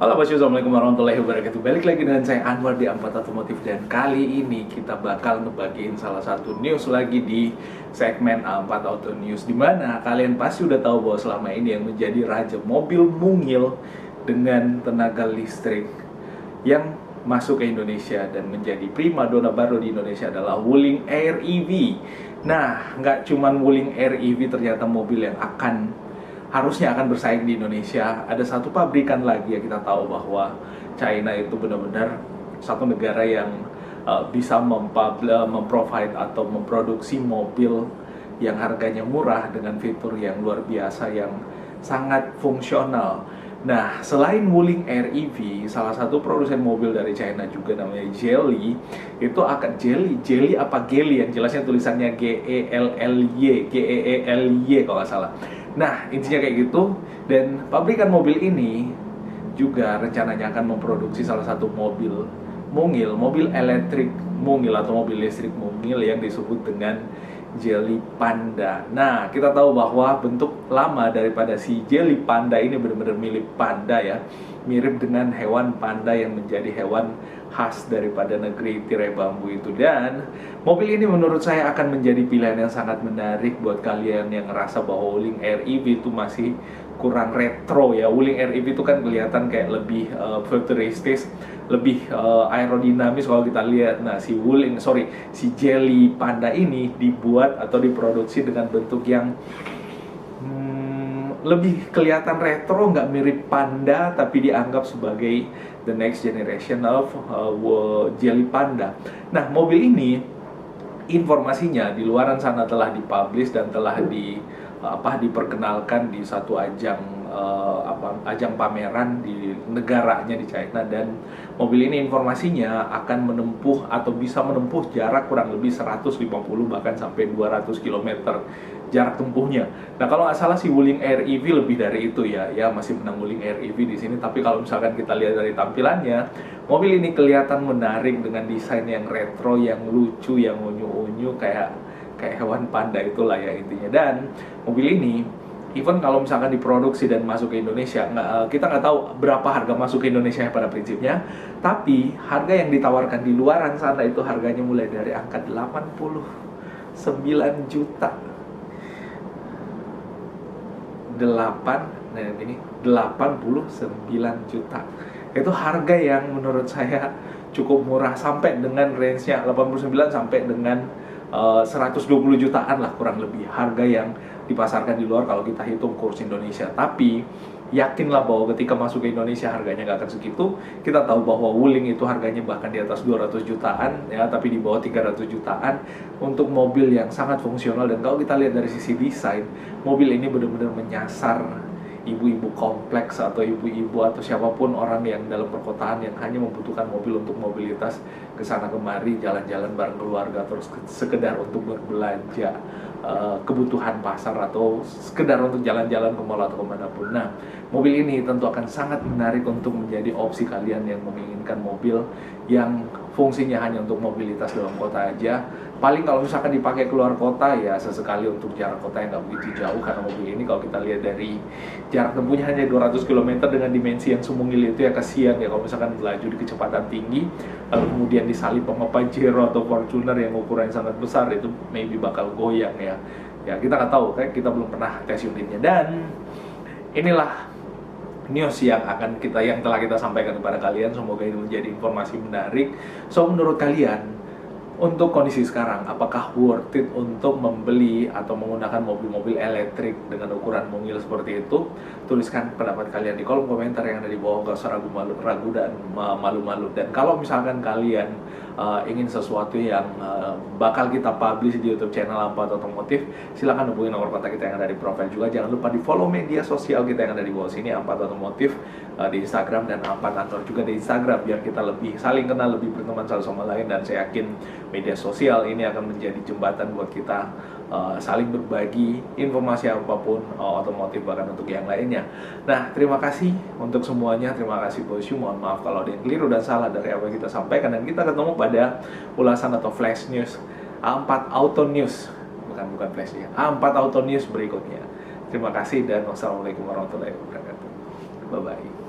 Halo bosku, assalamualaikum warahmatullahi wabarakatuh. Balik lagi dengan saya Anwar di Ampat Otomotif. Dan kali ini kita bakal ngebagiin salah satu news lagi di segmen Ampat Auto News, dimana kalian pasti udah tahu bahwa selama ini yang menjadi raja mobil mungil dengan tenaga listrik yang masuk ke Indonesia dan menjadi primadona baru di Indonesia adalah Wuling Air EV. Nah, nggak cuman Wuling Air EV ternyata mobil yang harusnya akan bersaing di Indonesia. Ada satu pabrikan lagi yang kita tahu bahwa China itu benar-benar satu negara yang bisa memprovide atau memproduksi mobil yang harganya murah dengan fitur yang luar biasa yang sangat fungsional. Nah, selain Wuling Air EV, salah satu produsen mobil dari China juga namanya Geely, itu akan Geely apa Geely yang jelasnya tulisannya Geely kalau nggak salah. Nah, intinya kayak gitu. Dan pabrikan mobil ini juga rencananya akan memproduksi salah satu mobil mungil, mobil elektrik mungil atau mobil listrik mungil yang disebut dengan Geely Panda. Nah, kita tahu bahwa bentuk lama daripada si Geely Panda ini benar-benar mirip panda ya. Mirip dengan hewan panda yang menjadi hewan khas daripada negeri tirai bambu itu. Dan mobil ini menurut saya akan menjadi pilihan yang sangat menarik buat kalian yang ngerasa bahwa Wuling Air EV itu masih kurang retro ya. Wuling Air EV itu kan kelihatan kayak lebih futuristis, lebih aerodinamis kalau kita lihat. Nah, si Geely Panda ini dibuat atau diproduksi dengan bentuk yang lebih kelihatan retro, nggak mirip panda, tapi dianggap sebagai the next generation of Geely Panda. Nah, mobil ini informasinya di luaran sana telah dipublish dan telah diperkenalkan di satu ajang pameran di negaranya di China. Dan mobil ini informasinya akan menempuh atau bisa menempuh jarak kurang lebih 150 bahkan sampai 200 km jarak tempuhnya. Nah, kalau nggak salah si Wuling Air EV lebih dari itu ya masih menang Wuling Air EV di sini. Tapi kalau misalkan kita lihat dari tampilannya, mobil ini kelihatan menarik dengan desain yang retro, yang lucu, yang unyu-unyu kayak hewan panda itulah ya intinya. Dan mobil ini even kalau misalkan diproduksi dan masuk ke Indonesia, kita nggak tahu berapa harga masuk ke Indonesia pada prinsipnya, tapi harga yang ditawarkan di luaran sana itu harganya mulai dari angka 89 juta. 89 juta. Itu harga yang menurut saya cukup murah, sampai dengan range-nya 89 sampai dengan 120 jutaan lah kurang lebih harga yang dipasarkan di luar kalau kita hitung kurs Indonesia. Tapi yakinlah bahwa ketika masuk ke Indonesia harganya nggak akan segitu. Kita tahu bahwa Wuling itu harganya bahkan di atas 200 jutaan ya, tapi di bawah 300 jutaan untuk mobil yang sangat fungsional. Dan kalau kita lihat dari sisi desain, mobil ini benar-benar menyasar ibu-ibu kompleks atau ibu-ibu atau siapapun orang yang dalam perkotaan yang hanya membutuhkan mobil untuk mobilitas ke sana kemari, jalan-jalan bareng keluarga, terus sekedar untuk berbelanja kebutuhan pasar atau sekedar untuk jalan-jalan ke mall atau kemanapun. Nah, mobil ini tentu akan sangat menarik untuk menjadi opsi kalian yang menginginkan mobil yang fungsinya hanya untuk mobilitas dalam kota aja. Paling kalau misalkan dipakai keluar kota ya sesekali untuk jarak kota yang nggak begitu jauh, karena mobil ini kalau kita lihat dari jarak tempuhnya hanya 200 km dengan dimensi yang semungil itu ya kasihan ya kalau misalkan melaju di kecepatan tinggi lalu kemudian disalip sama Pajero atau Fortuner yang ukurannya sangat besar, itu maybe bakal goyang ya. Ya kita nggak tahu, kayak kita belum pernah tes unitnya. Dan inilah news yang telah kita sampaikan kepada kalian. Semoga ini menjadi informasi menarik. So, menurut kalian untuk kondisi sekarang, apakah worth it untuk membeli atau menggunakan mobil-mobil elektrik dengan ukuran mungil seperti itu? Tuliskan pendapat kalian di kolom komentar yang ada di bawah, gak usah ragu dan malu-malu. Dan kalau misalkan kalian ingin sesuatu yang bakal kita publish di YouTube channel Ampat Otomotif, silahkan hubungi nomor kontak kita yang ada di profile juga. Jangan lupa di follow media sosial kita yang ada di bawah sini, Ampat Otomotif di Instagram dan Ampat Anwar juga di Instagram, biar kita lebih saling kenal, lebih berteman satu sama lain. Dan saya yakin media sosial ini akan menjadi jembatan buat kita saling berbagi informasi apapun otomotif, bahkan untuk yang lainnya. Nah, terima kasih untuk semuanya. Terima kasih bosku. Mohon maaf kalau ada yang keliru dan salah dari apa yang kita sampaikan. Dan kita ketemu pada ulasan atau flash news A4 Auto News, bukan flash ya, A4 Auto News berikutnya. Terima kasih dan wassalamualaikum warahmatullahi wabarakatuh. Bye bye.